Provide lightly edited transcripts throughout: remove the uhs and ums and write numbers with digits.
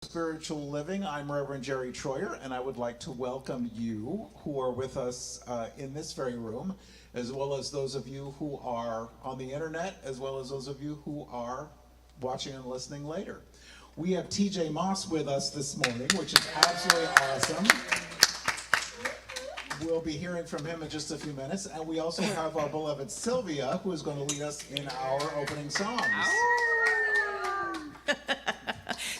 Spiritual Living. I'm Reverend Jerry Troyer, and I would like to welcome you who are with us in this very room, as well as those of you who are on the internet, as well as those of you who are watching and listening later. We have TJ Moss with us this morning, which is absolutely awesome. We'll be hearing from him in just a few minutes, and we also have our beloved Sylvia, who is going to lead us in our opening songs.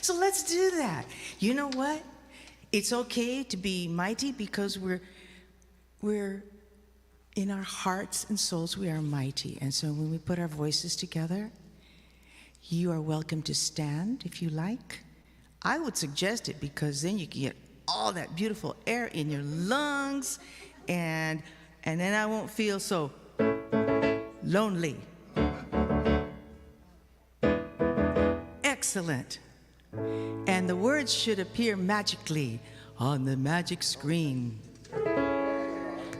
So let's do that. You know what? It's okay to be mighty because we're in our hearts and souls, we are mighty. And so when we put our voices together, you are welcome to stand if you like. I would suggest it because then you can get all that beautiful air in your lungs, and then I won't feel so lonely. Excellent. And the words should appear magically on the magic screen.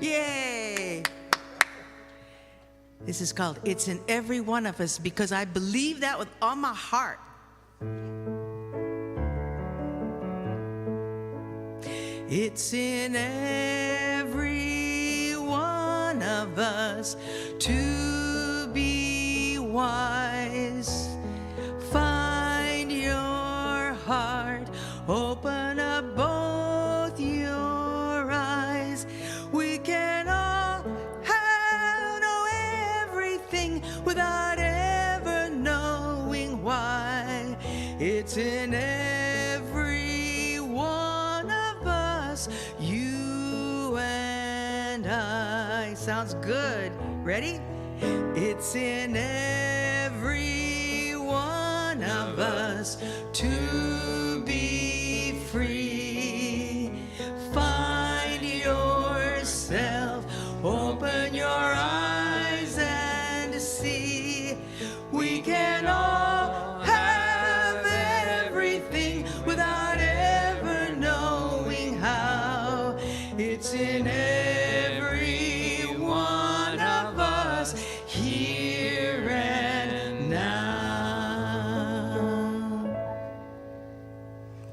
Yay! This is called It's in Every One of Us, because I believe that with all my heart. It's in every one of us to be wise. Find your heart, open up both your eyes. We can all know everything without ever knowing why. It's in every one of us, you and I. Sounds good. Ready? It's in every one of us to be free. Find yourself, open your eyes and see. We can all have everything without ever knowing how. It's in every one of us here and now.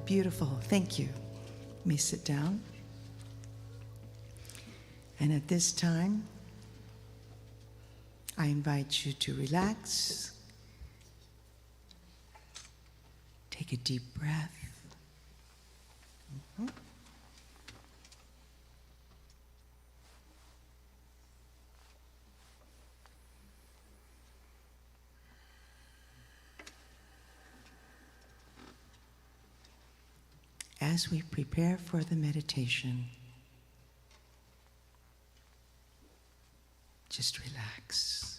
Beautiful. Thank you. You may sit down. And at this time, I invite you to relax. Take a deep breath. As we prepare for the meditation, just relax.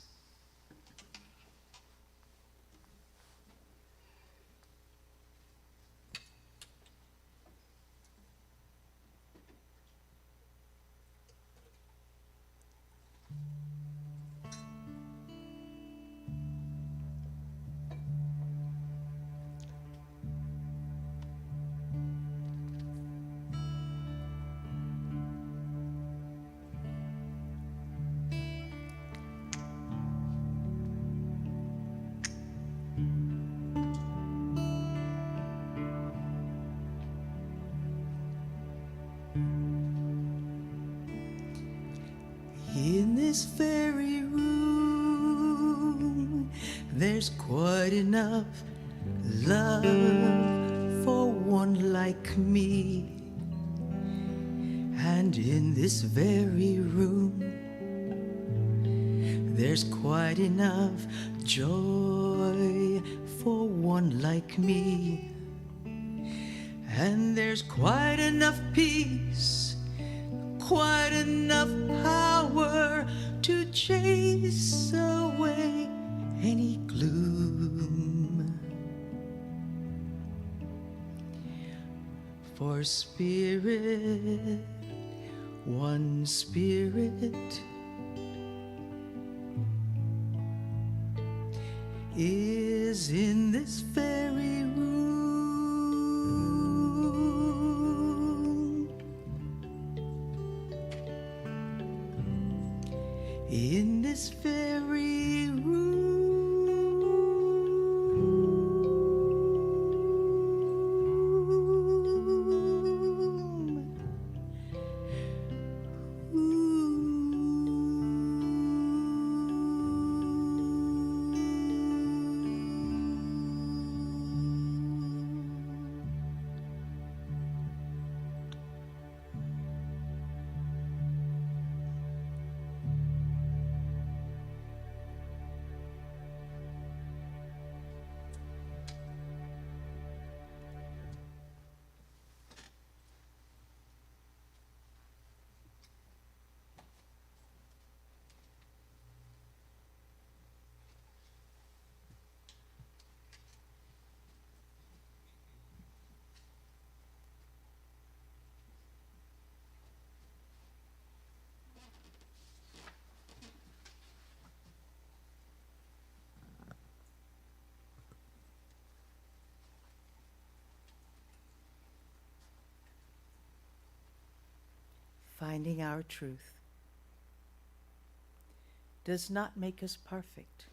In this very room, there's quite enough love for one like me. And in this very room, there's quite enough joy for one like me. And there's quite enough peace, quite enough power to chase away any gloom. For spirit, one spirit, is in this very room. In this very room. finding our truth does not make us perfect.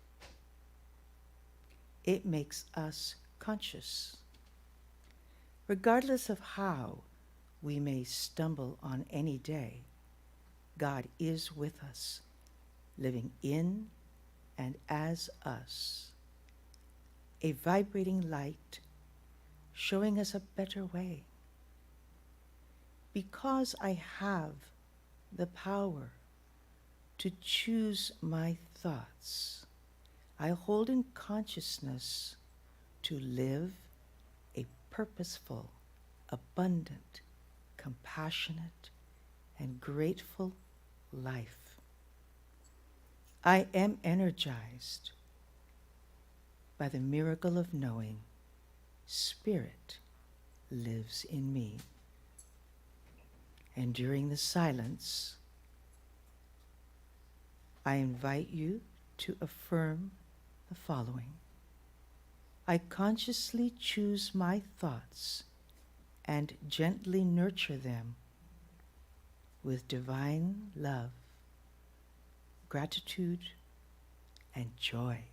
It makes us conscious. Regardless of how we may stumble on any day, God is with us, living in and as us, a vibrating light showing us a better way. Because I have the power to choose my thoughts, I hold in consciousness to live a purposeful, abundant, compassionate, and grateful life. I am energized by the miracle of knowing Spirit lives in me. And during the silence, I invite you to affirm the following. I consciously choose my thoughts and gently nurture them with divine love, gratitude, and joy.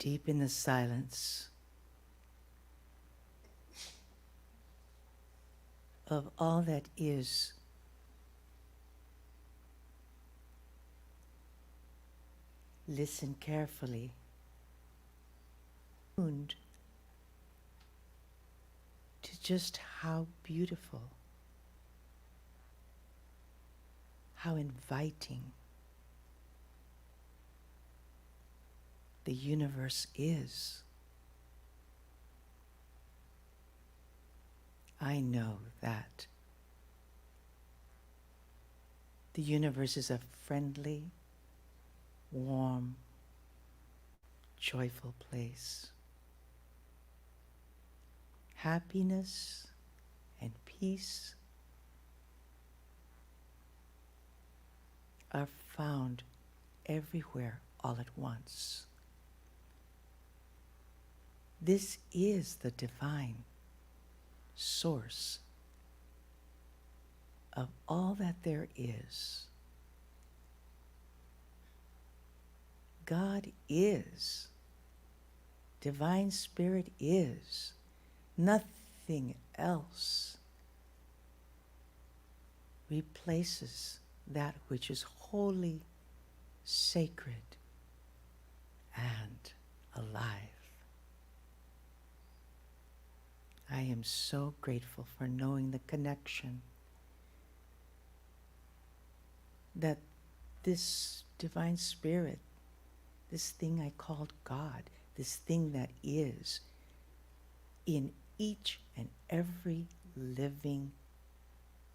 Deep in the silence of all that is, listen carefully. Tuned to just how beautiful, how inviting the universe is. I know that the universe is a friendly, warm, joyful place. Happiness and peace are found everywhere all at once. This is the divine source of all that there is. God is. Divine Spirit is. Nothing else replaces that which is holy, sacred, and alive. I am so grateful for knowing the connection that this divine spirit, this thing I called God, this thing that is in each and every living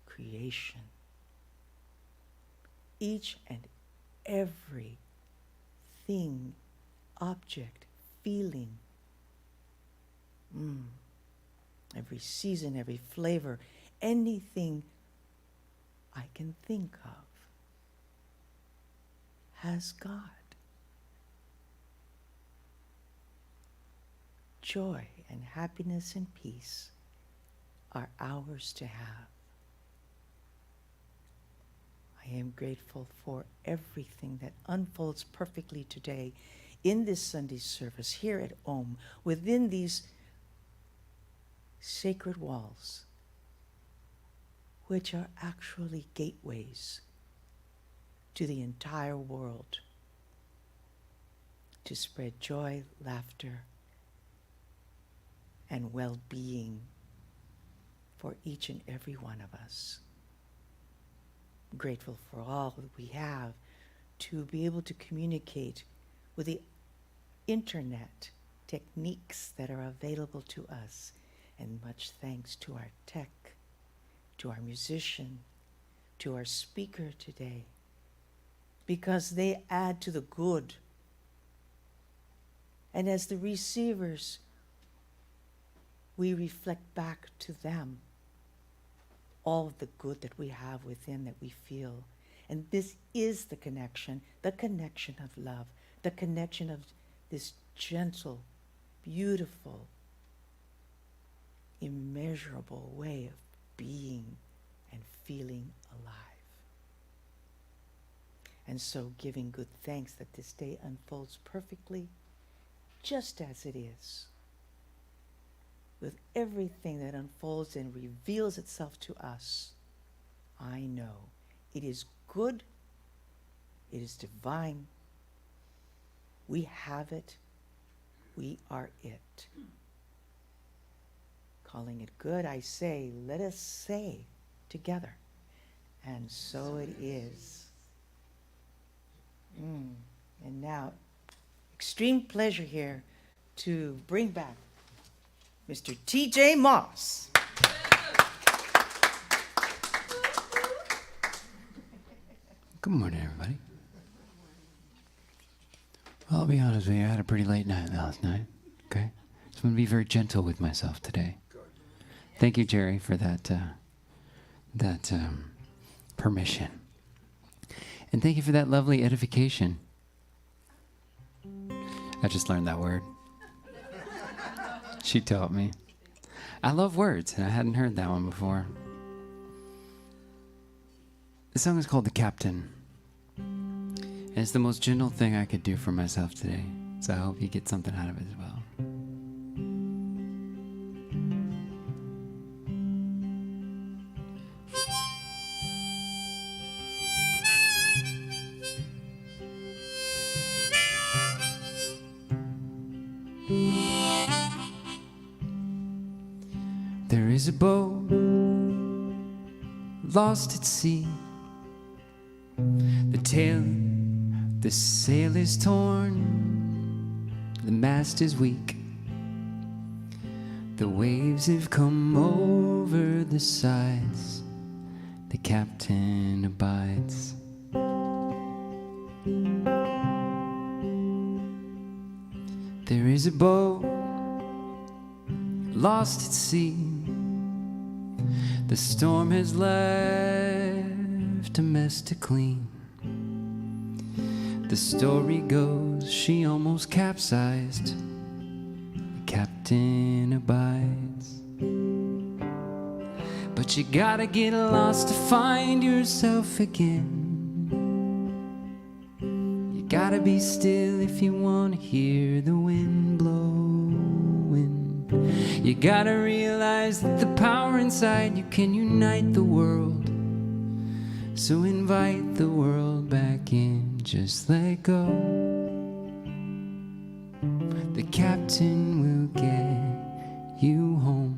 creation, each and every thing, object, feeling, every season, every flavor, anything I can think of has God. Joy and happiness and peace are ours to have. I am grateful for everything that unfolds perfectly today in this Sunday service here at Om, within these sacred walls, which are actually gateways to the entire world, to spread joy, laughter, and well-being for each and every one of us. Grateful for all that we have to be able to communicate with the internet techniques that are available to us. And much thanks to our tech, to our musician, to our speaker today, because they add to the good. And as the receivers, we reflect back to them all of the good that we have within, that we feel. And this is the connection of love, the connection of this gentle, beautiful, immeasurable way of being and feeling alive. And so giving good thanks that this day unfolds perfectly, just as it is, with everything that unfolds and reveals itself to us. I know it is good, it is divine, we have it, we are it. Calling it good, I say, let us say together, and so it is. And now, extreme pleasure here to bring back Mr. T.J. Moss. Good morning, everybody. Well, I'll be honest with you, I had a pretty late night last night, okay? So I'm going to be very gentle with myself today. Thank you, Jerry, for that permission. And thank you for that lovely edification. I just learned that word. She taught me. I love words, and I hadn't heard that one before. The song is called The Captain. And it's the most gentle thing I could do for myself today. So I hope you get something out of it as well. There is a boat lost at sea. The sail is torn, the mast is weak. The waves have come over the sides, the captain abides. There is a boat lost at sea. The storm has left a mess to clean. The story goes she almost capsized. The captain abides. But you gotta get lost to find yourself again. You gotta be still if you wanna hear the wind blowing. You gotta realize that the power inside you can unite the world. So invite the world back in, just let go. The captain will get you home.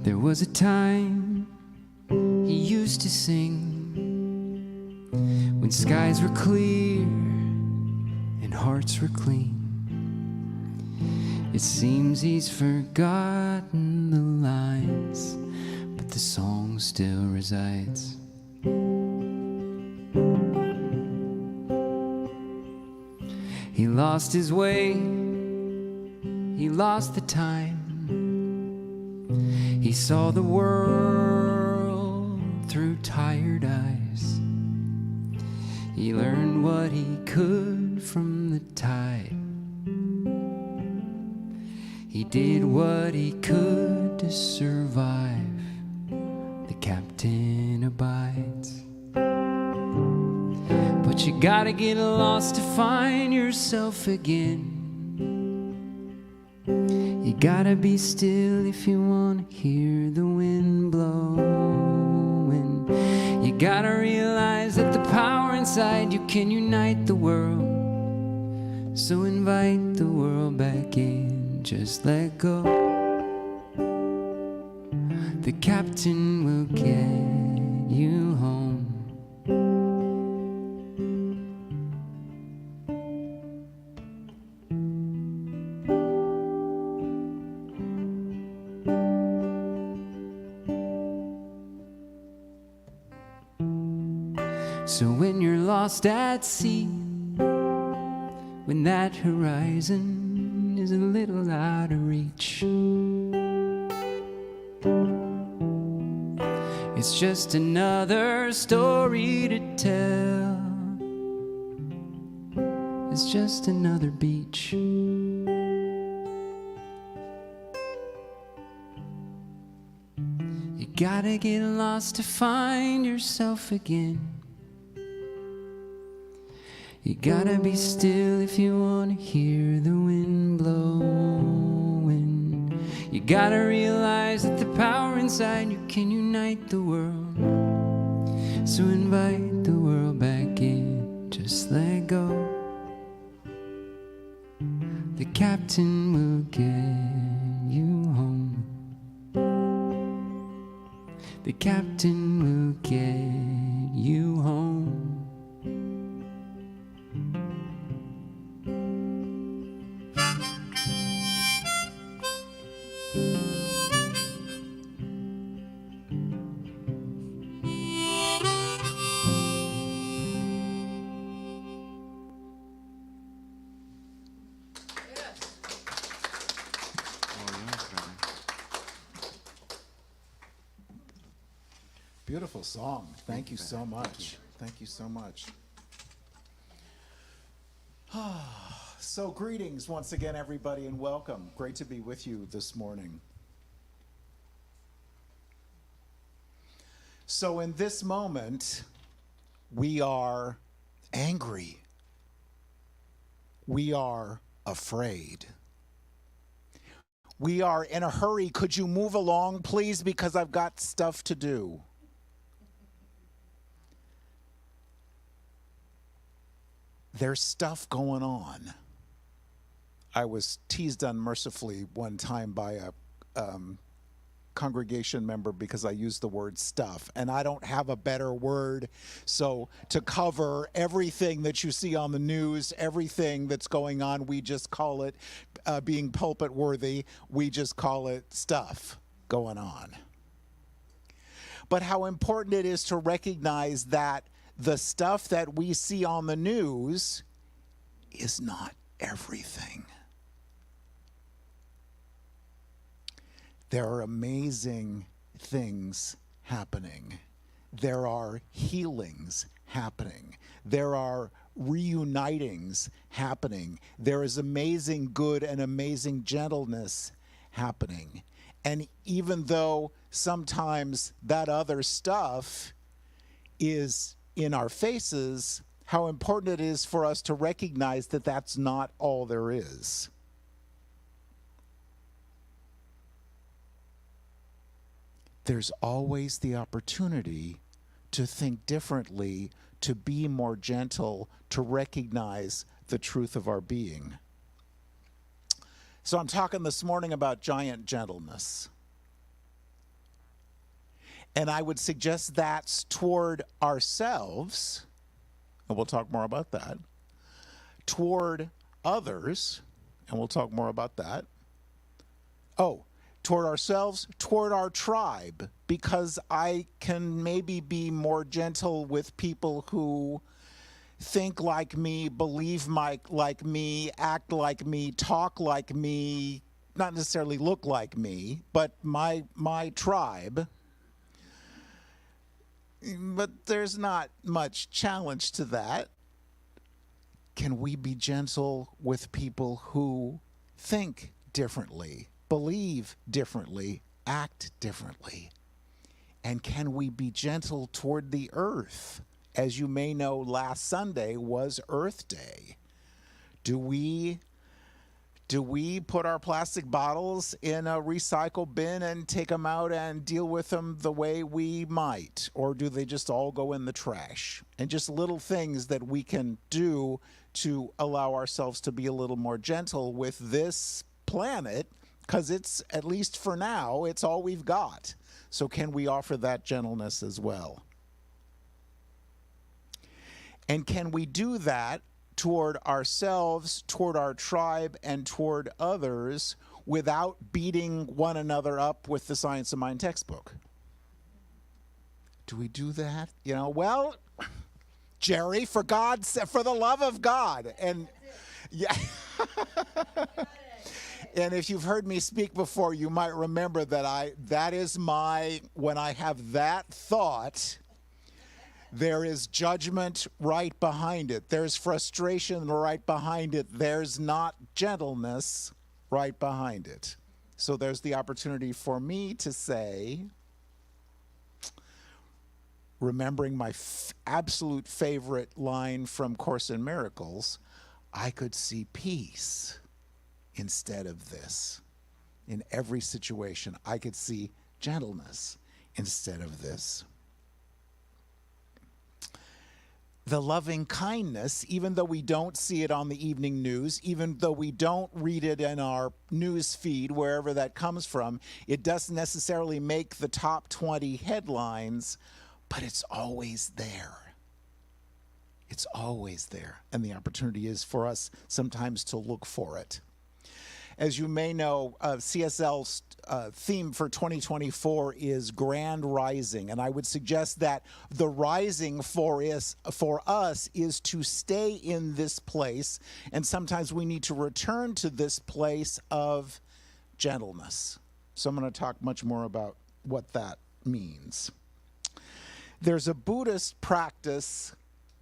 There was a time he used to sing when skies were clear and hearts were clean. It seems he's forgotten the lines, but the song still resides. He lost his way, he lost the time. He saw the world through tired eyes. He learned what he could from the tide. He did what he could to survive. The captain abides. But you gotta get lost to find yourself again. You gotta be still if you wanna hear the wind blowing. You gotta realize that the power inside you can unite the world. So invite the world back in, just let go. The captain will get you home. So when you're lost at sea, when that horizon is a little out of reach, it's just another story to tell. It's just another beach. You gotta get lost to find yourself again. You gotta be still if you wanna hear the wind blowing. You gotta realize that the power inside you can unite the world. So invite the world back in, just let go. The captain will get you home. The captain will get you home. Beautiful song. Thank you so much. Thank you so much. So greetings once again, everybody, and welcome. Great to be with you this morning. So in this moment, we are angry. We are afraid. We are in a hurry. Could you move along, please, because I've got stuff to do. there's stuff going on. I was teased unmercifully one time by a congregation member because I used the word stuff, and I don't have a better word. So to cover everything that you see on the news, everything that's going on, we just call it, being pulpit worthy, we just call it stuff going on. But how important it is to recognize that the stuff that we see on the news is not everything. There are amazing things happening. There are healings happening. There are reunitings happening. There is amazing good and amazing gentleness happening. And even though sometimes that other stuff is in our faces, how important it is for us to recognize that that's not all there is. There's always the opportunity to think differently, to be more gentle, to recognize the truth of our being. So I'm talking this morning about giant gentleness. And I would suggest that's toward ourselves, and we'll talk more about that, toward others, and we'll talk more about that. Toward ourselves, toward our tribe, because I can maybe be more gentle with people who think like me, believe like me, act like me, talk like me, not necessarily look like me, but my tribe. But there's not much challenge to that. Can we be gentle with people who think differently, believe differently, act differently? And can we be gentle toward the earth? As you may know, last Sunday was Earth Day. Do we put our plastic bottles in a recycle bin and take them out and deal with them the way we might? Or do they just all go in the trash? And just little things that we can do to allow ourselves to be a little more gentle with this planet, because it's, at least for now, it's all we've got. So can we offer that gentleness as well? And can we do that toward ourselves, toward our tribe, and toward others without beating one another up with the Science of Mind textbook? Do we do that? Well, Jerry, for the love of God. And yeah. And if you've heard me speak before, you might remember that when I have that thought, there is judgment right behind it. There's frustration right behind it. There's not gentleness right behind it. So there's the opportunity for me to say, remembering my absolute favorite line from Course in Miracles, I could see peace instead of this. In every situation, I could see gentleness instead of this. The loving kindness, even though we don't see it on the evening news, even though we don't read it in our news feed, wherever that comes from, it doesn't necessarily make the top 20 headlines, but it's always there. It's always there. And the opportunity is for us sometimes to look for it. As you may know, CSL's theme for 2024 is Grand Rising, and I would suggest that the rising for us is to stay in this place, and sometimes we need to return to this place of gentleness. So I'm going to talk much more about what that means. There's a Buddhist practice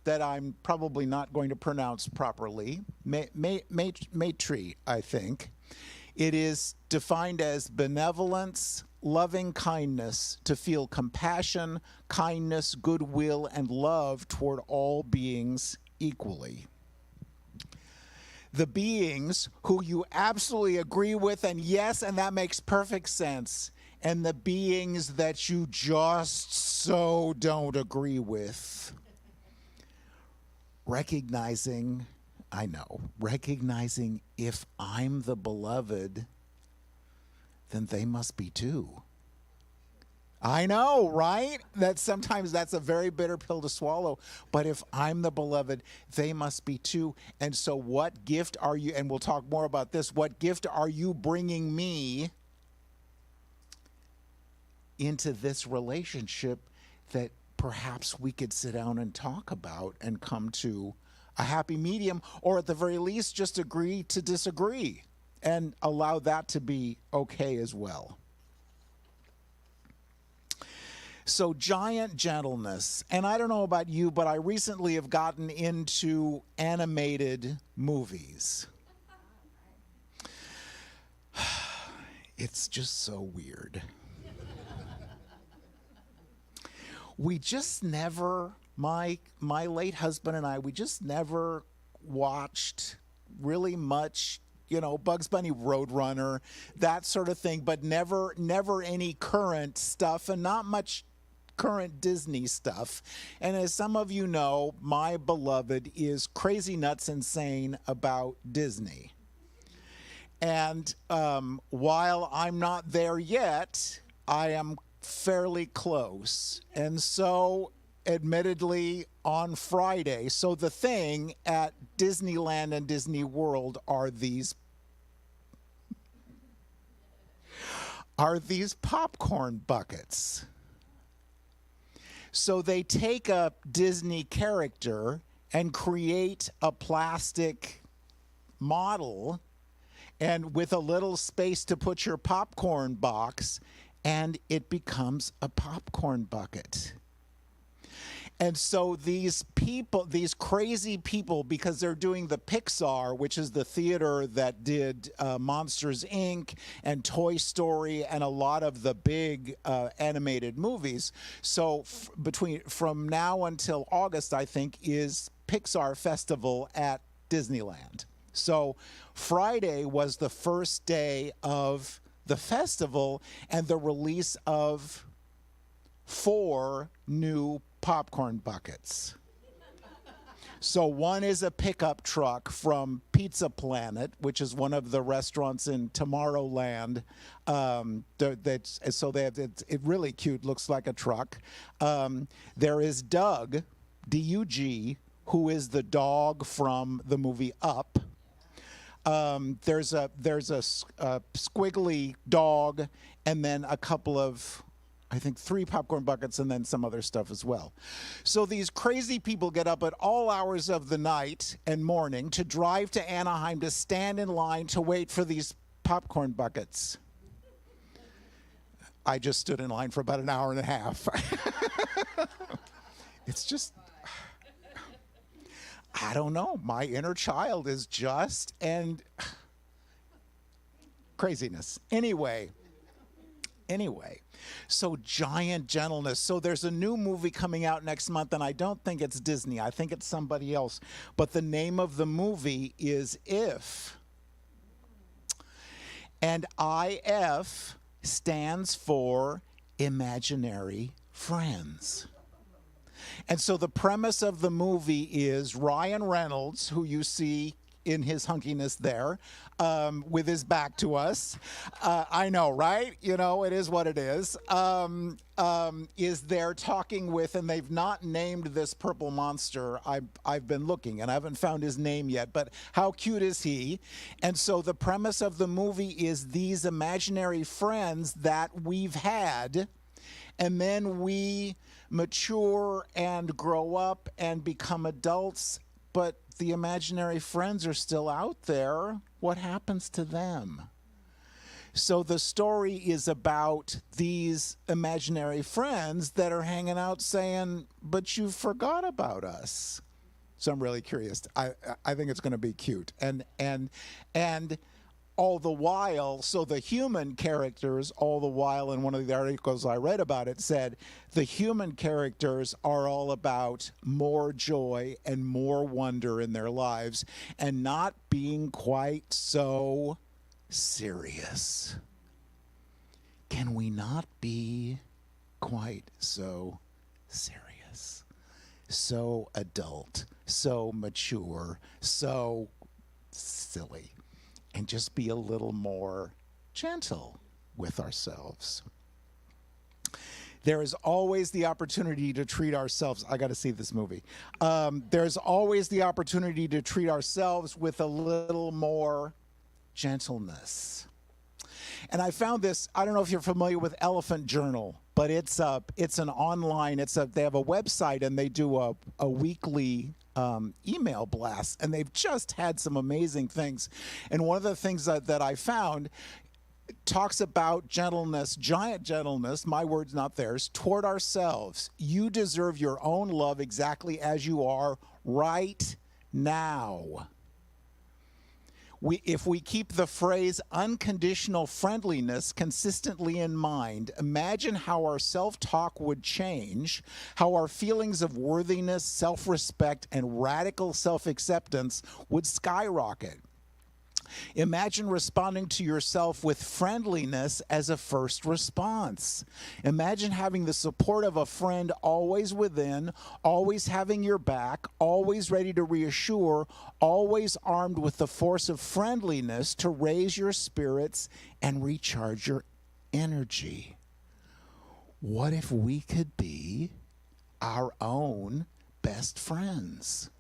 that I'm probably not going to pronounce properly, Maitri, I think. It is defined as benevolence, loving kindness, to feel compassion, kindness, goodwill, and love toward all beings equally. The beings who you absolutely agree with, and yes, and that makes perfect sense, and the beings that you just so don't agree with. recognizing if I'm the beloved, then they must be too. I know, right? That sometimes that's a very bitter pill to swallow. But if I'm the beloved, they must be too. And so what gift are you, and we'll talk more about this, what gift are you bringing me into this relationship that perhaps we could sit down and talk about and come to a happy medium, or at the very least, just agree to disagree and allow that to be okay as well. So giant gentleness. And I don't know about you, but I recently have gotten into animated movies. It's just so weird. We just never, my late husband and I, we just never watched really much, Bugs Bunny, Roadrunner, that sort of thing, but never any current stuff, and not much current Disney stuff. And as some of you know, my beloved is crazy nuts insane about Disney. And while I'm not there yet, I am fairly close. And so, admittedly, on Friday, so the thing at Disneyland and Disney World are these popcorn buckets. So they take a Disney character and create a plastic model, and with a little space to put your popcorn box, and it becomes a popcorn bucket. And so these people, these crazy people, because they're doing the Pixar, which is the theater that did Monsters, Inc. and Toy Story and a lot of the big animated movies. So from now until August, I think, is Pixar Festival at Disneyland. So Friday was the first day of the festival and the release of 4 new popcorn buckets. So one is a pickup truck from Pizza Planet, which is one of the restaurants in Tomorrowland. It really cute, looks like a truck. There is Doug, D-U-G, who is the dog from the movie Up. There's a squiggly dog, and then a couple of, I think, 3 popcorn buckets, and then some other stuff as well. So these crazy people get up at all hours of the night and morning to drive to Anaheim to stand in line to wait for these popcorn buckets. I just stood in line for about an hour and a half. It's just, I don't know. My inner child is just, and craziness. Anyway. So giant gentleness. So there's a new movie coming out next month, and I don't think it's Disney. I think it's somebody else. But the name of the movie is If. And IF stands for Imaginary Friends. And so the premise of the movie is Ryan Reynolds, who you see in his hunkiness there, with his back to us. I know, right? It is what it is there talking with, and they've not named this purple monster. I've been looking, and I haven't found his name yet, but how cute is he? And so the premise of the movie is these imaginary friends that we've had, and then we mature and grow up and become adults, but the imaginary friends are still out there. What happens to them? So the story is about these imaginary friends that are hanging out saying, but you forgot about us. So I'm really curious. I think it's going to be cute. And all the while, so the human characters, all the while, in one of the articles I read about it, said the human characters are all about more joy and more wonder in their lives and not being quite so serious. Can we not be quite so serious? so adult, so mature, so silly, and just be a little more gentle with ourselves. There is always the opportunity to treat ourselves. I got to see this movie. There's always the opportunity to treat ourselves with a little more gentleness. And I found this. I don't know if you're familiar with Elephant Journal, but it's an online. They have a website and they do a weekly email blast, and they've just had some amazing things. And one of the things that I found talks about gentleness, giant gentleness, my words, not theirs, toward ourselves. You deserve your own love exactly as you are right now. If we keep the phrase unconditional friendliness consistently in mind, imagine how our self-talk would change, how our feelings of worthiness, self-respect, and radical self-acceptance would skyrocket. Imagine responding to yourself with friendliness as a first response. Imagine having the support of a friend always within, always having your back, always ready to reassure, always armed with the force of friendliness to raise your spirits and recharge your energy. What if we could be our own best friends?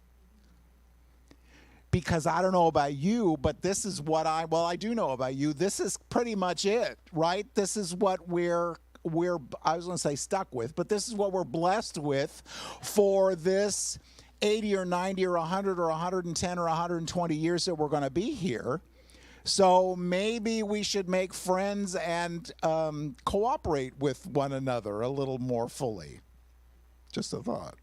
Because I don't know about you, but this is what I do know about you. This is pretty much it, right? This is what we're I was going to say stuck with, but this is what we're blessed with for this 80 or 90 or 100 or 110 or 120 years that we're going to be here. So maybe we should make friends and cooperate with one another a little more fully. Just a thought.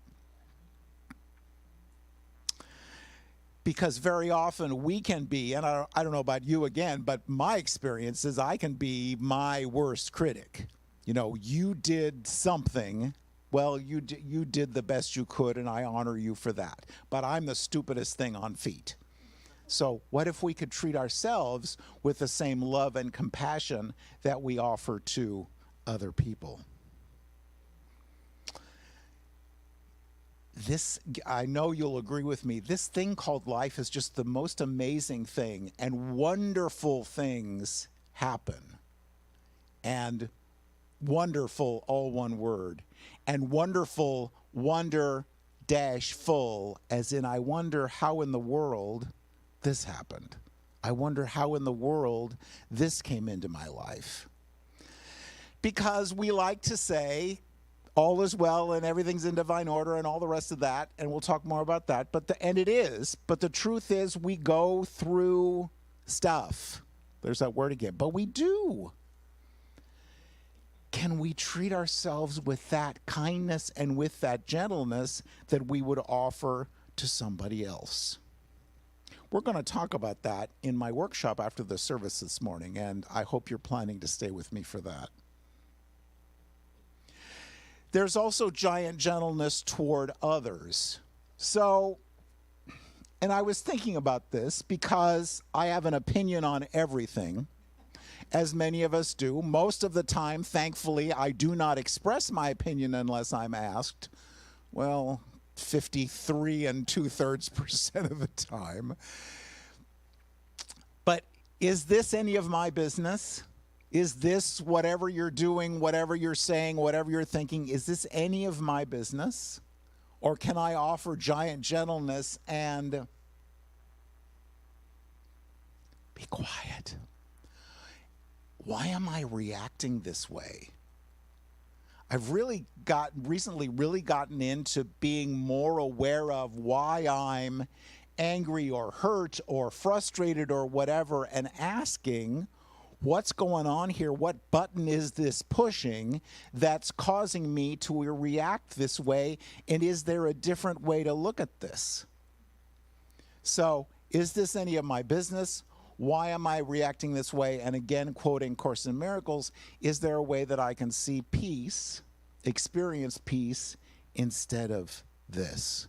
Because very often we can be, and I don't know about you again, but my experience is I can be my worst critic. You know, you did something, well, you did the best you could, and I honor you for that. But I'm the stupidest thing on feet. So what if we could treat ourselves with the same love and compassion that we offer to other people? This, I know you'll agree with me, this thing called life is just the most amazing thing, and wonderful things happen. And wonderful, all one word. And wonderful, wonder dash full, as in I wonder how in the world this happened. I wonder how in the world this came into my life. Because we like to say, all is well and everything's in divine order and all the rest of that, and we'll talk more about that. But the truth is we go through stuff. There's that word again. But we do. Can we treat ourselves with that kindness and with that gentleness that we would offer to somebody else? We're going to talk about that in my workshop after the service this morning, and I hope you're planning to stay with me for that. There's also giant gentleness toward others. So, and I was thinking about this because I have an opinion on everything, as many of us do. Most of the time, thankfully, I do not express my opinion unless I'm asked. Well, 53 2/3% of the time. But is this any of my business? Is this whatever you're doing, whatever you're saying, whatever you're thinking, is this any of my business? Or can I offer giant gentleness and be quiet? Why am I reacting this way? I've recently really gotten into being more aware of why I'm angry or hurt or frustrated or whatever, and asking, what's going on here? What button is this pushing that's causing me to react this way? And is there a different way to look at this? So, is this any of my business? Why am I reacting this way? And again, quoting Course in Miracles, is there a way that I can see peace, experience peace, instead of this?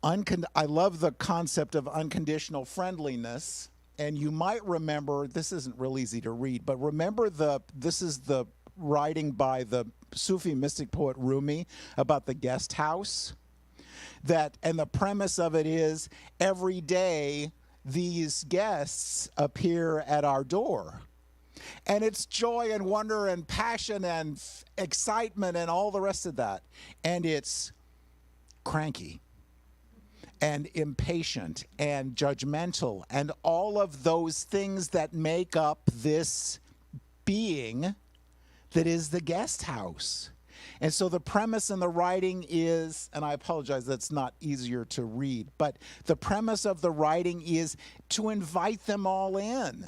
I love the concept of unconditional friendliness, and you might remember, this isn't real easy to read, but remember this is the writing by the Sufi mystic poet Rumi about the guest house. And the premise of it is every day these guests appear at our door. And it's joy and wonder and passion and excitement and all the rest of that. And it's cranky and impatient and judgmental and all of those things that make up this being that is the guest house. And so the premise in the writing is, and I apologize, that's not easier to read, but the premise of the writing is to invite them all in.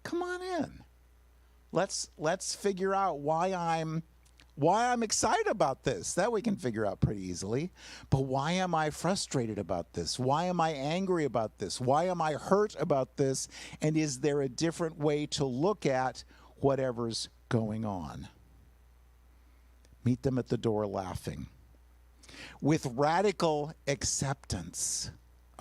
Come on in. Let's figure out why I'm excited about this. That we can figure out pretty easily. But why am I frustrated about this? Why am I angry about this? Why am I hurt about this? And is there a different way to look at whatever's going on? Meet them at the door laughing. With radical acceptance.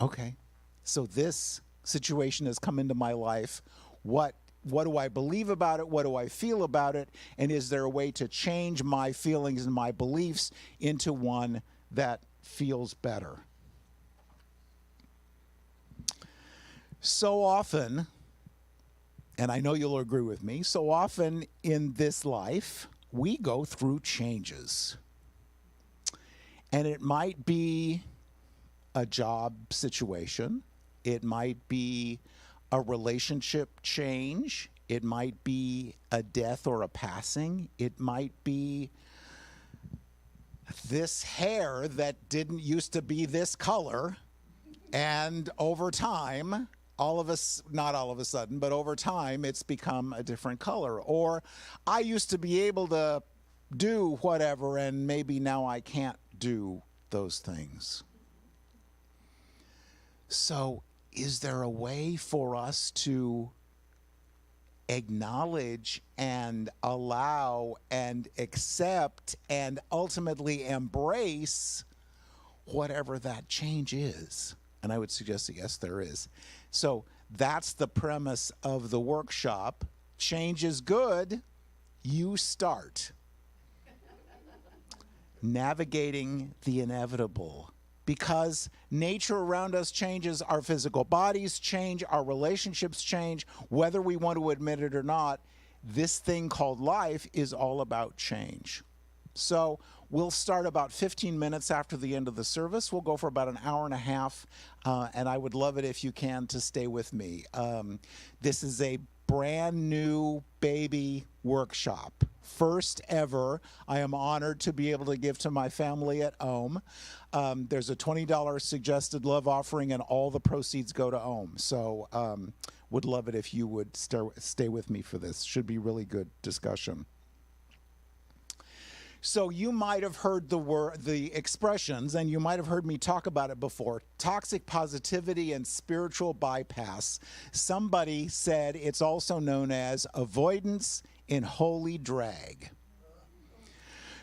Okay, so this situation has come into my life. What do I believe about it? What do I feel about it? And is there a way to change my feelings and my beliefs into one that feels better? So often, and I know you'll agree with me, so often in this life, we go through changes. And it might be a job situation. It might be a relationship change. It might be a death or a passing. It might be this hair that didn't used to be this color. And over time, not all of a sudden, but over time, it's become a different color. Or I used to be able to do whatever, and maybe now I can't do those things. So, is there a way for us to acknowledge and allow and accept and ultimately embrace whatever that change is? And I would suggest that yes, there is. So that's the premise of the workshop. Change is good. You start. Navigating the inevitable. Because nature around us changes, our physical bodies change, our relationships change, whether we want to admit it or not. This thing called life is all about change. So we'll start about 15 minutes after the end of the service. We'll go for about an hour and a half, and I would love it if you can to stay with me. This is a brand new baby workshop. First ever. I am honored to be able to give to my family at Ohm. There's a $20 suggested love offering, and all the proceeds go to Ohm. So would love it if you would stay with me for this. Should be really good discussion. So you might have heard the expressions, and you might have heard me talk about it before. Toxic positivity and spiritual bypass. Somebody said it's also known as avoidance in holy drag.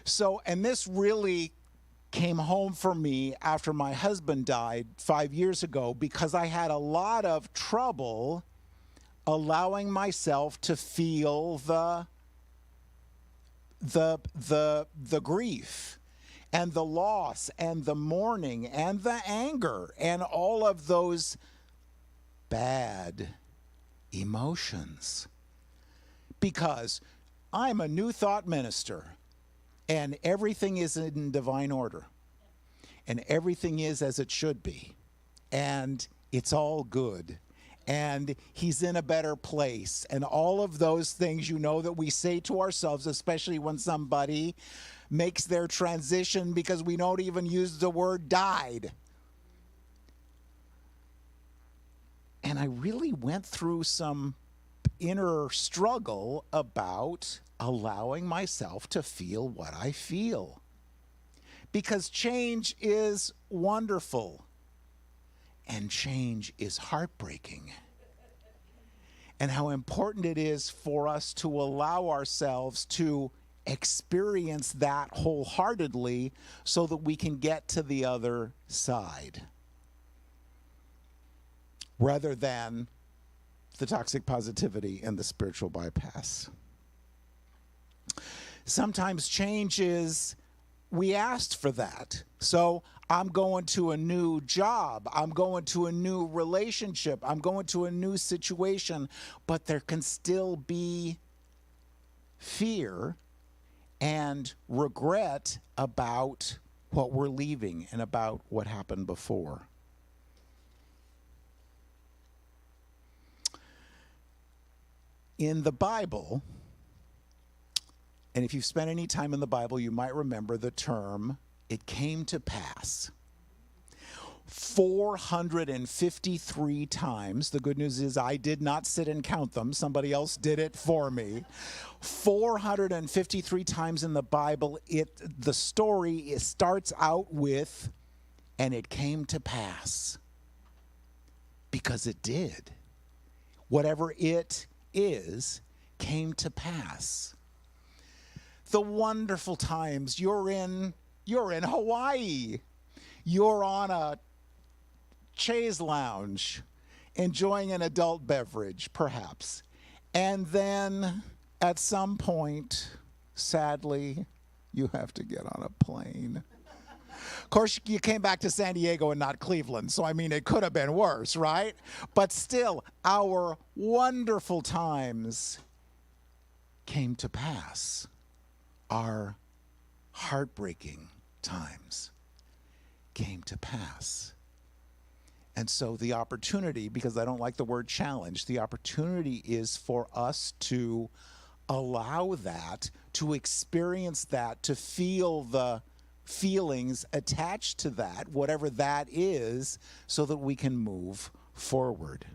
So, and this really came home for me after my husband died 5 years ago, because I had a lot of trouble allowing myself to feel the grief and the loss and the mourning and the anger and all of those bad emotions. Because I'm a New Thought minister, and everything is in divine order, and everything is as it should be, and it's all good. And he's in a better place. And all of those things, you know, that we say to ourselves, especially when somebody makes their transition, because we don't even use the word died. And I really went through some inner struggle about allowing myself to feel what I feel. Because change is wonderful. And change is heartbreaking. And how important it is for us to allow ourselves to experience that wholeheartedly so that we can get to the other side. Rather than the toxic positivity and the spiritual bypass. Sometimes change is, we asked for that. So I'm going to a new job. I'm going to a new relationship. I'm going to a new situation. But there can still be fear and regret about what we're leaving and about what happened before. In the Bible, and if you've spent any time in the Bible, you might remember the term, it came to pass. 453 times. The good news is I did not sit and count them. Somebody else did it for me. 453 times in the Bible, the story starts out with, and it came to pass. Because it did. Whatever it is, came to pass. The wonderful times you're in Hawaii. You're on a chaise lounge, enjoying an adult beverage, perhaps. And then at some point, sadly, you have to get on a plane. Of course, you came back to San Diego and not Cleveland, so I mean, it could have been worse, right? But still, our wonderful times came to pass. Our heartbreaking times came to pass. And so the opportunity, because I don't like the word challenge, the opportunity is for us to allow that, to experience that, to feel the feelings attached to that, whatever that is, so that we can move forward.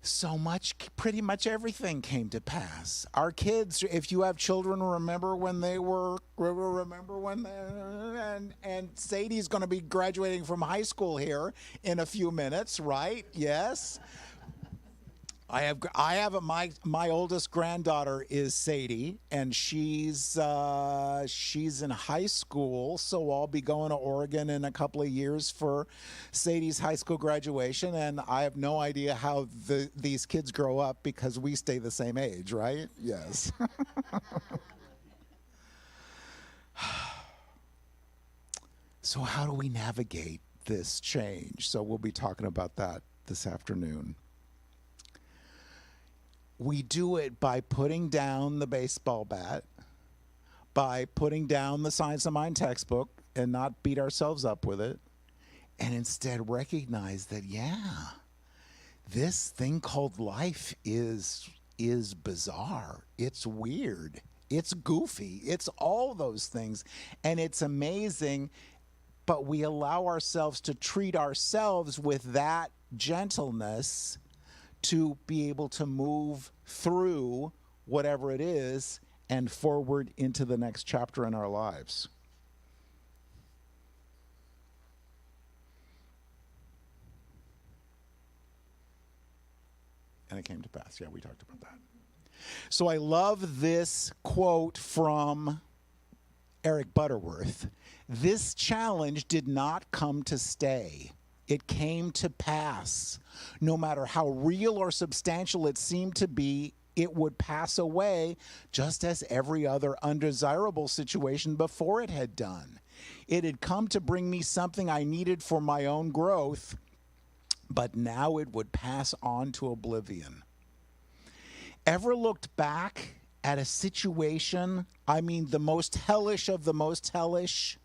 So much, pretty much everything came to pass. Our kids, if you have children, remember when and Sadie's going to be graduating from high school here in a few minutes, right? Yes. My oldest granddaughter is Sadie, and she's in high school, so I'll be going to Oregon in a couple of years for Sadie's high school graduation, and I have no idea how these kids grow up because we stay the same age, right? Yes. So how do we navigate this change? So we'll be talking about that this afternoon. We do it by putting down the baseball bat, by putting down the Science of Mind textbook and not beat ourselves up with it, and instead recognize that, this thing called life is bizarre. It's weird. It's goofy. It's all those things. And it's amazing, but we allow ourselves to treat ourselves with that gentleness to be able to move through whatever it is and forward into the next chapter in our lives. And it came to pass. Yeah, we talked about that. So I love this quote from Eric Butterworth. This challenge did not come to stay. It came to pass. No matter how real or substantial it seemed to be, it would pass away just as every other undesirable situation before it had done. It had come to bring me something I needed for my own growth, but now it would pass on to oblivion. Ever looked back at a situation, I mean the most hellish of the most hellish,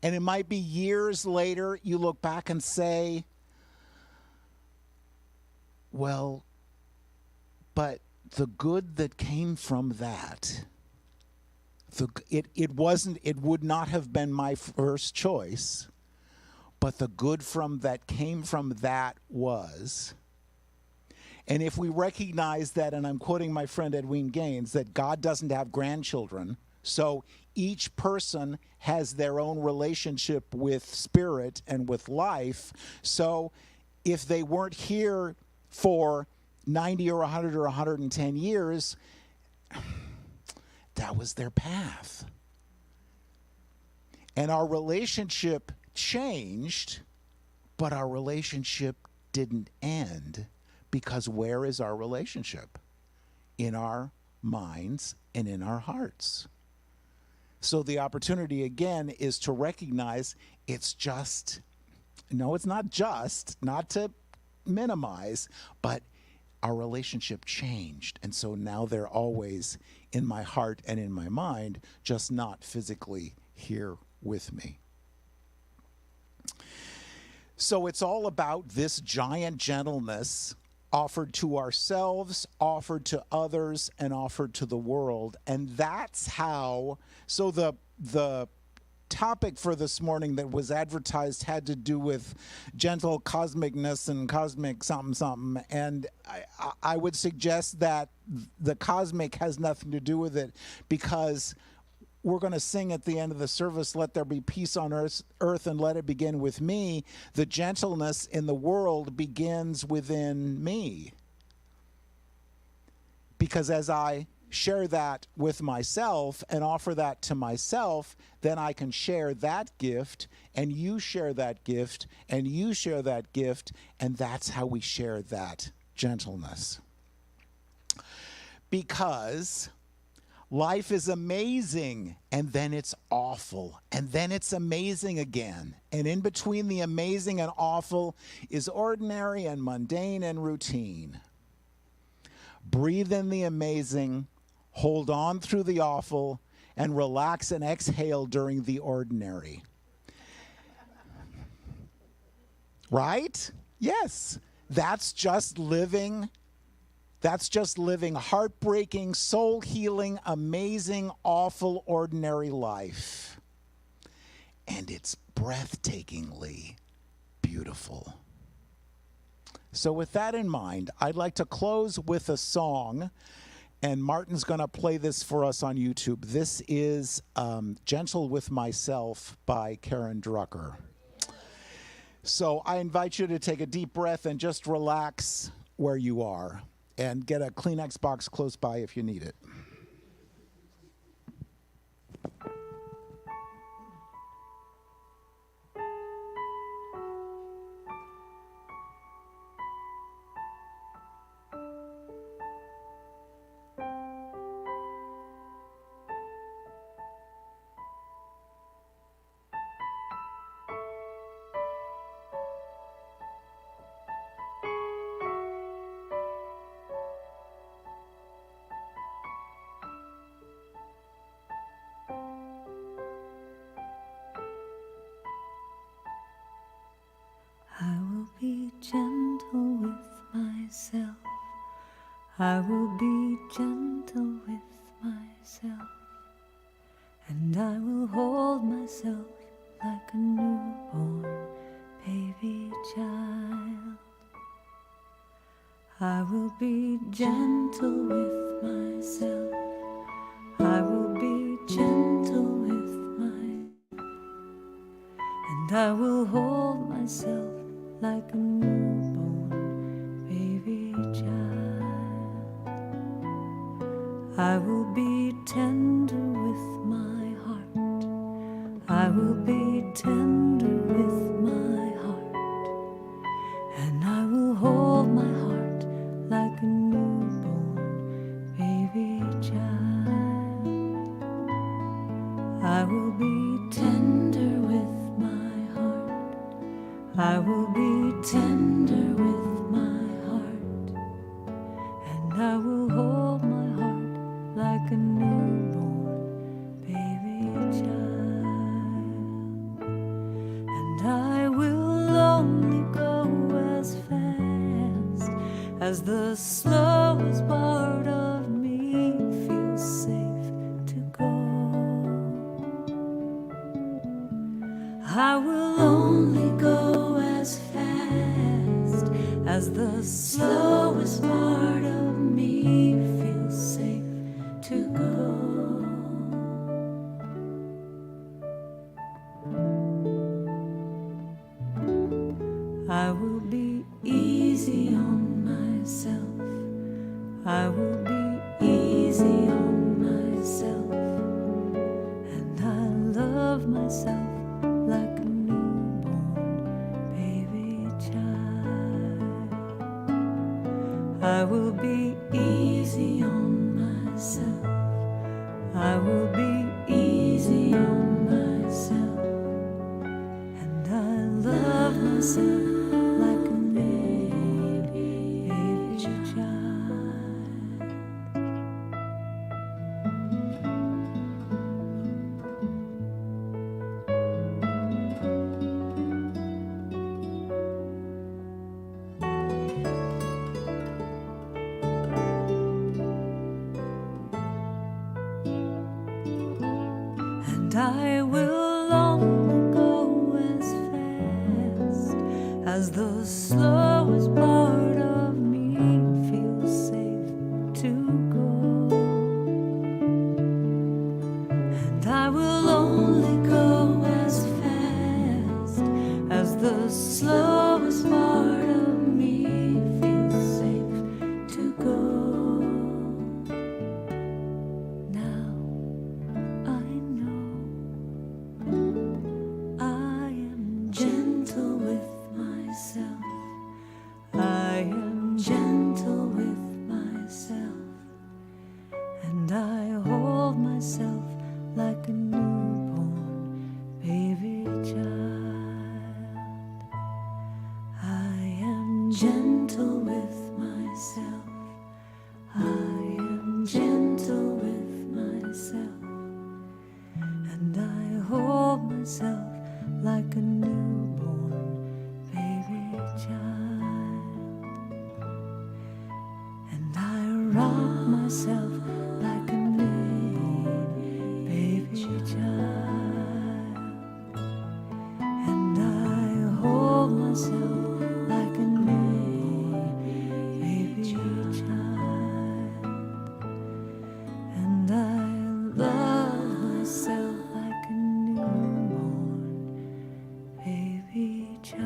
and it might be years later, you look back and say, well, but the good that came from that, it would not have been my first choice, but the good that came from that was. And if we recognize that, and I'm quoting my friend Edwin Gaines, that God doesn't have grandchildren, so each person has their own relationship with spirit and with life. So if they weren't here for 90 or 100 or 110 years, that was their path. And our relationship changed, but our relationship didn't end, because where is our relationship? In our minds, and in our hearts. So the opportunity again is to recognize it's just, no, it's not just, not to minimize, but our relationship changed. And so now they're always in my heart and in my mind, just not physically here with me. So it's all about this giant gentleness offered to ourselves, offered to others, and offered to the world. And that's how, so the topic for this morning that was advertised had to do with gentle cosmic-ness and cosmic something something. And I would suggest that the cosmic has nothing to do with it, because we're going to sing at the end of the service, let there be peace on earth and let it begin with me. The gentleness in the world begins within me. Because as I share that with myself and offer that to myself, then I can share that gift, and you share that gift, and you share that gift, and that's how we share that gentleness. Because life is amazing, and then it's awful, and then it's amazing again. And in between the amazing and awful is ordinary and mundane and routine. Breathe in the amazing, hold on through the awful, and relax and exhale during the ordinary. Right? Yes. That's just living heartbreaking, soul-healing, amazing, awful, ordinary life. And it's breathtakingly beautiful. So with that in mind, I'd like to close with a song, and Martin's going to play this for us on YouTube. This is Gentle with Myself by Karen Drucker. So I invite you to take a deep breath and just relax where you are. And get a Kleenex box close by if you need it. I will be gentle with myself. I will be gentle with myself. And I will hold myself like a newborn baby child. I will be gentle with myself. I will be gentle with myself. And I will hold myself like a newborn baby child. I will be tender with my heart. I will be tender with my heart. And I will hold my heart like a newborn baby child. I will be tender with my heart. I will be tender with my heart. And I will hold my heart like a newborn baby child. And I will only go as fast as the slowest part of me feels safe to go. I will only go as fast as the slowest part of me feels safe to go. I will be easy on myself. I will be easy on myself. And I love myself like a newborn baby child. I will be easy on myself. I will only go as fast as the slowest part of me feels safe to go. And I will only go as fast as the slowest part of me feels safe to go. Now I know I am gentle with myself. I am gentle with myself. And I hold myself like a newborn baby child. I am gentle with myself. I am gentle with myself. And I hold myself like a newborn baby child. And I rock myself like a newborn baby child. And I hold myself like a newborn baby child. And I love myself like a newborn baby child.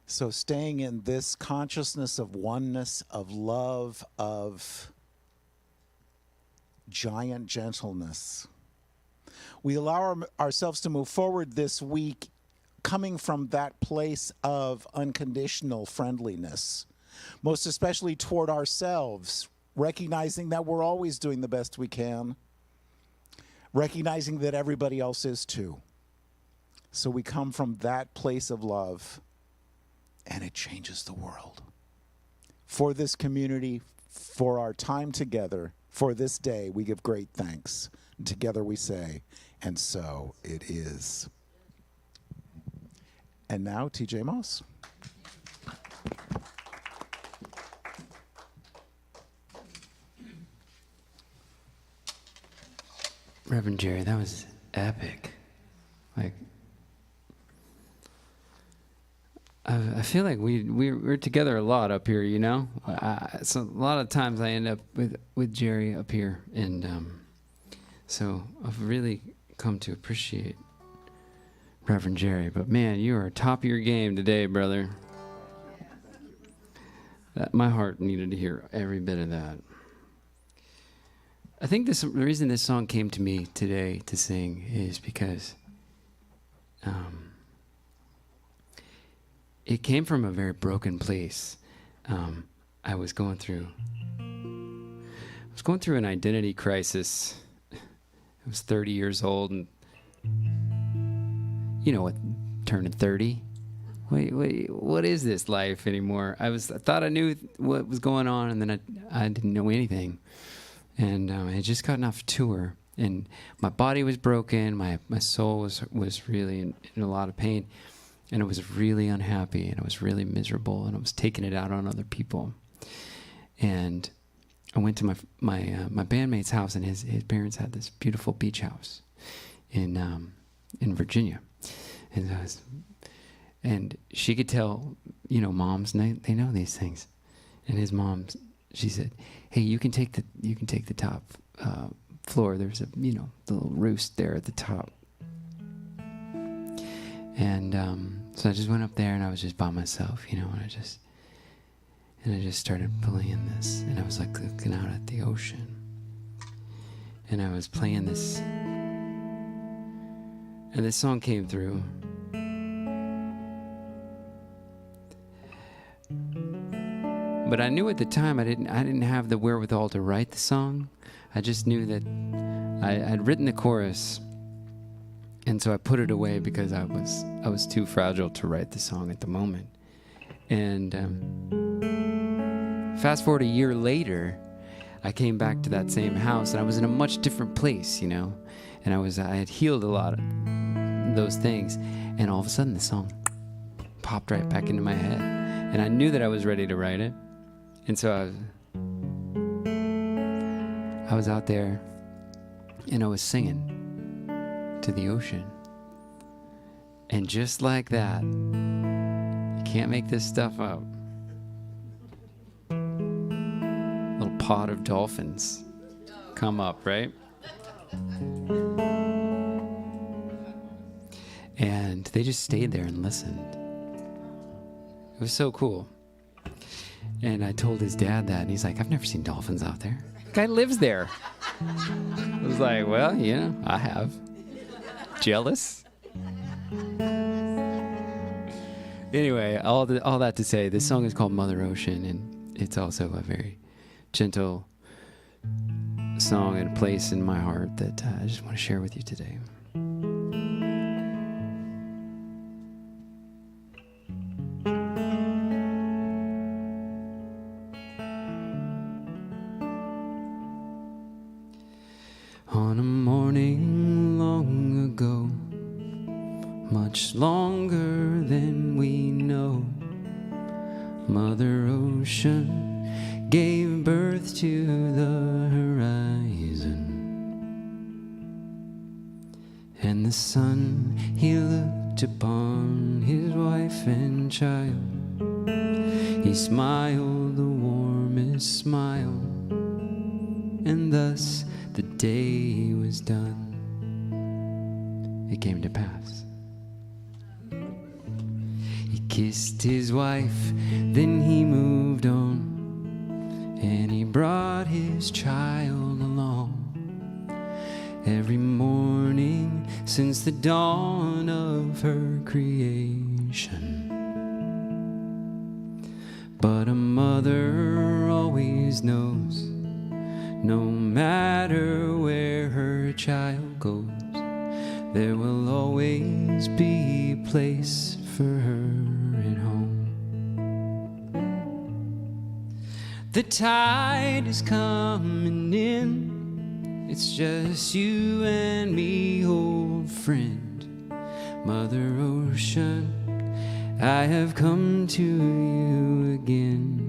So staying in this consciousness of oneness, of love, of giant gentleness, we allow ourselves to move forward this week coming from that place of unconditional friendliness, most especially toward ourselves, recognizing that we're always doing the best we can, recognizing that everybody else is too. So we come from that place of love, and it changes the world. For this community, for our time together, for this day, we give great thanks. And together we say, and so it is. And now, TJ Moss. Reverend Jerry, that was epic. Like, I feel like we're together a lot up here, you know. So a lot of times I end up with Jerry up here, and so I've really come to appreciate Reverend Jerry. But man, you are top of your game today, brother. My heart needed to hear every bit of that. I think the reason this song came to me today to sing is because it came from a very broken place. I was going through an identity crisis. I was 30 years old, and you know what, turning 30. Wait, what is this life anymore? I thought I knew what was going on, and then I didn't know anything. And I had just gotten off tour, and my body was broken. My soul was really in a lot of pain, and I was really unhappy, and I was really miserable, and I was taking it out on other people. And I went to my bandmate's house, and his parents had this beautiful beach house in Virginia, and she could tell, you know, moms, they know these things. And his mom, she said, "Hey, you can take the top floor. There's the little roost there at the top." And so I just went up there, and I was just by myself, and I just started playing this, and I was like looking out at the ocean, and I was playing this, and this song came through. But I knew at the time I didn't have the wherewithal to write the song. I just knew that I'd written the chorus, and so I put it away because I was too fragile to write the song at the moment. And fast forward a year later, I came back to that same house, and I was in a much different place, and I had healed a lot of those things, and all of a sudden the song popped right back into my head. And I knew that I was ready to write it. And so I was out there and I was singing to the ocean. And just like that, you can't make this stuff up. Little pod of dolphins come up, right? And they just stayed there and listened. It was so cool. And I told his dad that, and he's like, I've never seen dolphins out there. Guy lives there. I was like, well, I have. Jealous? Anyway, all that to say, this song is called Mother Ocean, and it's also a very gentle song and a place in my heart that I just want to share with you today. On a morning long ago, much longer than we know, Mother Ocean gave birth to the horizon. And the sun, he looked upon his wife and child. He smiled the warmest smile, and thus the day was done. It came to pass. He kissed his wife, then he moved on, and he brought his child along. Every morning since the dawn of her creation. But a mother always knows, no matter where her child goes, there will always be a place for her at home. The tide is coming in, it's just you and me, old friend. Mother Ocean, I have come to you again.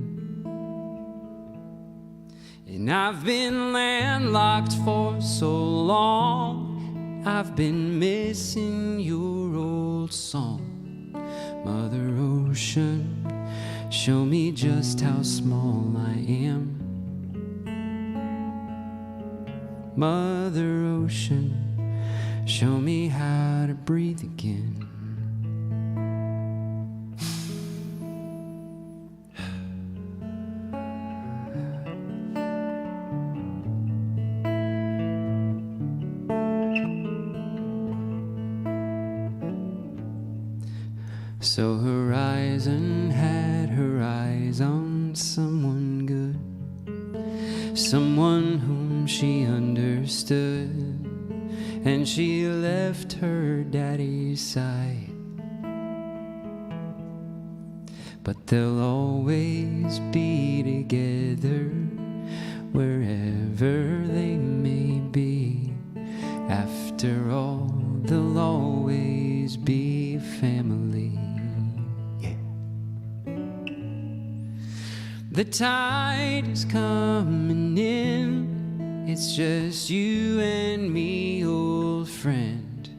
And I've been landlocked for so long, I've been missing your old song. Mother Ocean, show me just how small I am. Mother Ocean, show me how to breathe again. So Horizon had her eyes on someone good, someone whom she understood, and she left her daddy's side. But they'll always be together wherever they may be. After all, they'll always be family. The tide is coming in, it's just you and me, old friend.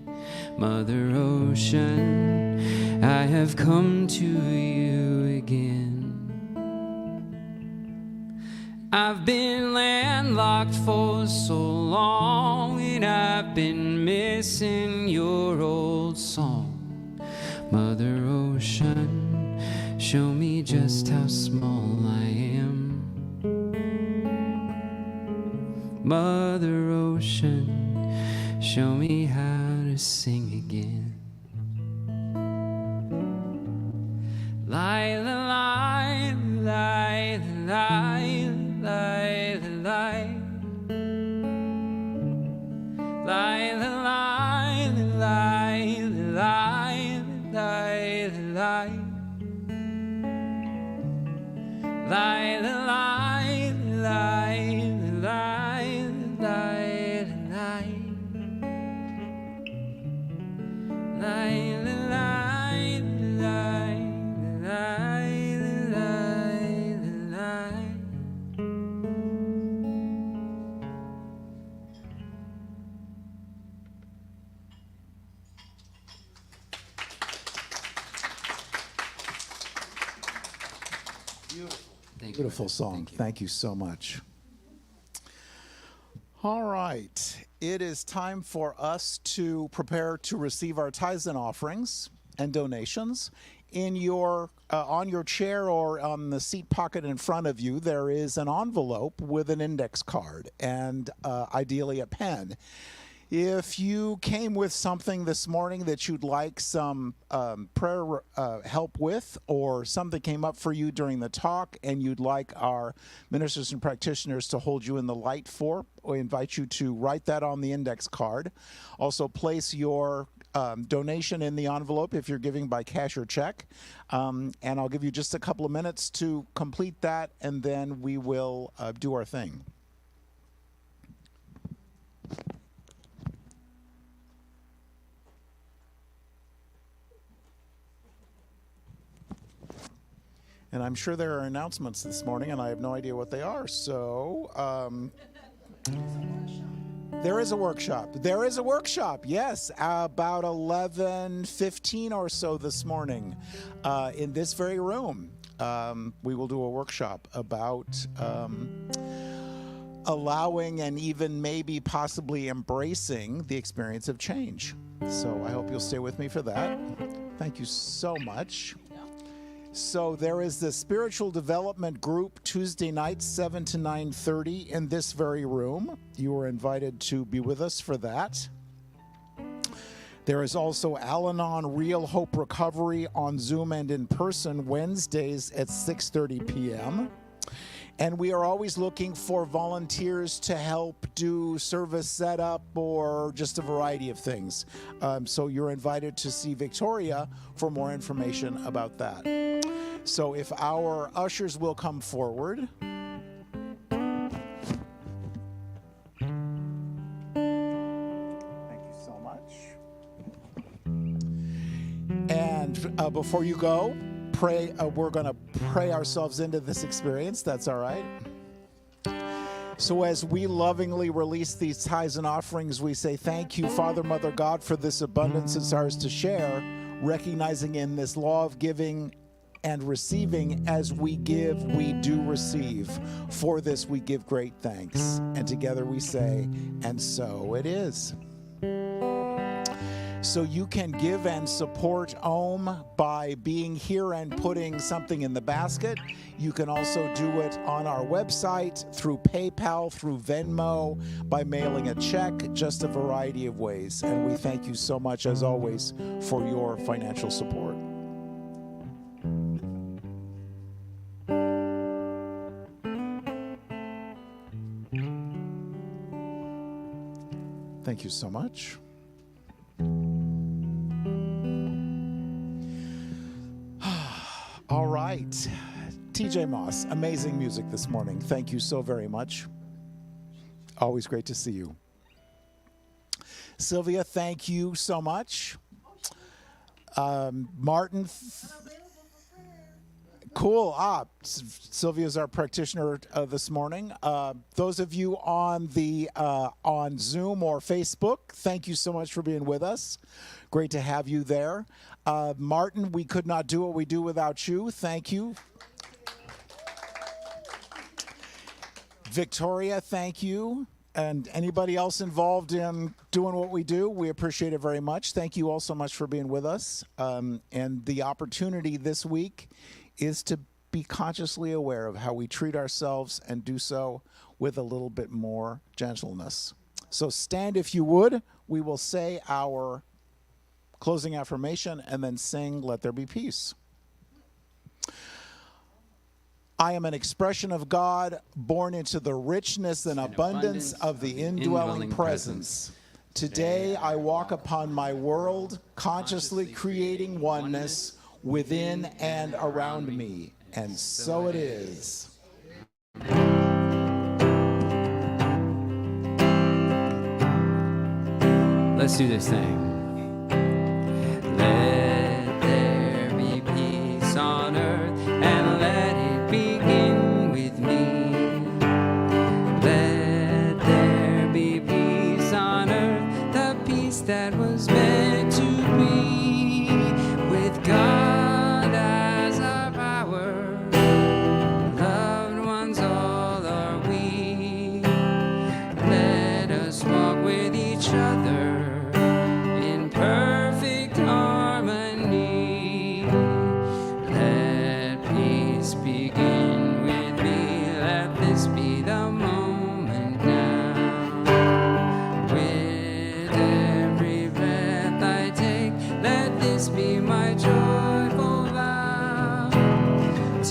Mother Ocean, I have come to you again. I've been landlocked for so long, and I've been missing your old song. Mother Ocean, show me just how small I am. Mother Ocean, show me how to sing again. Lie, lie, lie, lie, lie, lie. Lie, lie, lie, lie, lie, lie. Lie, lie, lie, lie, lie, lie. Lie, lie, lie, lie, lie. Beautiful song. Thank you so much. All right. It is time for us to prepare to receive our tithes and offerings and donations. In your on your chair or on the seat pocket in front of you, there is an envelope with an index card and ideally a pen. If you came with something this morning that you'd like some prayer help with, or something came up for you during the talk and you'd like our ministers and practitioners to hold you in the light for, we invite you to write that on the index card. Also place your donation in the envelope if you're giving by cash or check. And I'll give you just a couple of minutes to complete that, and then we will do our thing. And I'm sure there are announcements this morning, and I have no idea what they are. So, there is a workshop. There is a workshop, yes, about 11:15 or so this morning in this very room. We will do a workshop about allowing and even maybe possibly embracing the experience of change. So I hope you'll stay with me for that. Thank you so much. So there is the spiritual development group Tuesday night, 7 to 9:30 in this very room. You are invited to be with us for that. There is also Al-Anon Real Hope Recovery on Zoom and in person Wednesdays at 6:30 p.m. And we are always looking for volunteers to help do service setup or just a variety of things. So you're invited to see Victoria for more information about that. So if our ushers will come forward. Thank you so much. And before you go, pray. We're going to pray ourselves into this experience. That's all right. So as we lovingly release these tithes and offerings, we say thank you, Father, Mother, God, for this abundance it's ours to share, recognizing in this law of giving and receiving, as we give, we do receive. For this we give great thanks. And together we say, and so it is. So you can give and support OHM by being here and putting something in the basket. You can also do it on our website, through PayPal, through Venmo, by mailing a check, just a variety of ways. And we thank you so much, as always, for your financial support. Thank you so much. All right. TJ Moss, amazing music this morning. Thank you so very much. Always great to see you. Sylvia, thank you so much. Martin, cool. Sylvia's our practitioner this morning. Those of you on the on Zoom or Facebook, thank you so much for being with us. Great to have you there. Martin, we could not do what we do without you. Thank you. Victoria, thank you. And anybody else involved in doing what we do, we appreciate it very much. Thank you all so much for being with us. And the opportunity this week is to be consciously aware of how we treat ourselves and do so with a little bit more gentleness. So stand if you would. We will say our closing affirmation and then sing Let There Be Peace. I am an expression of God, born into the richness and abundance of the indwelling presence. Today I walk upon my world, consciously creating oneness within and around me. And so it is. Let's do this thing. Let there be peace on earth, and let it begin with me. Let there be peace on earth, the peace that was meant to be, with God as our power,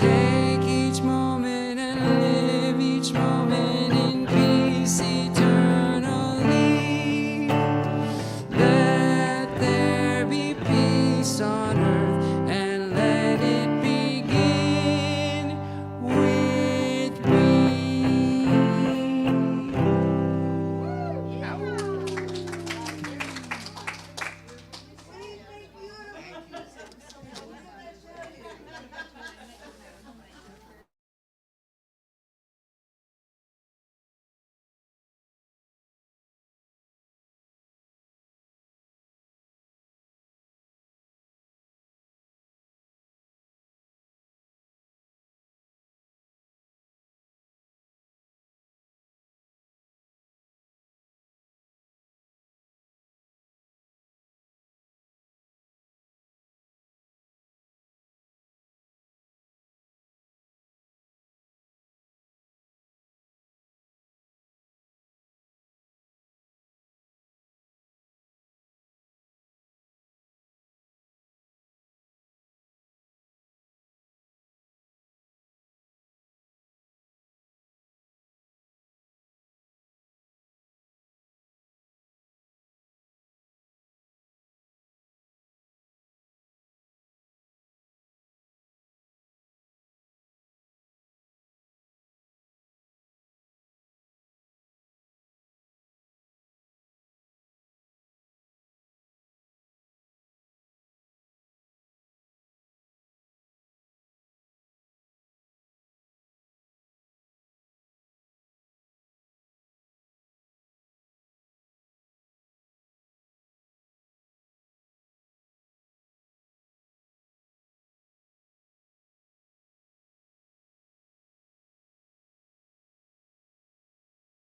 Take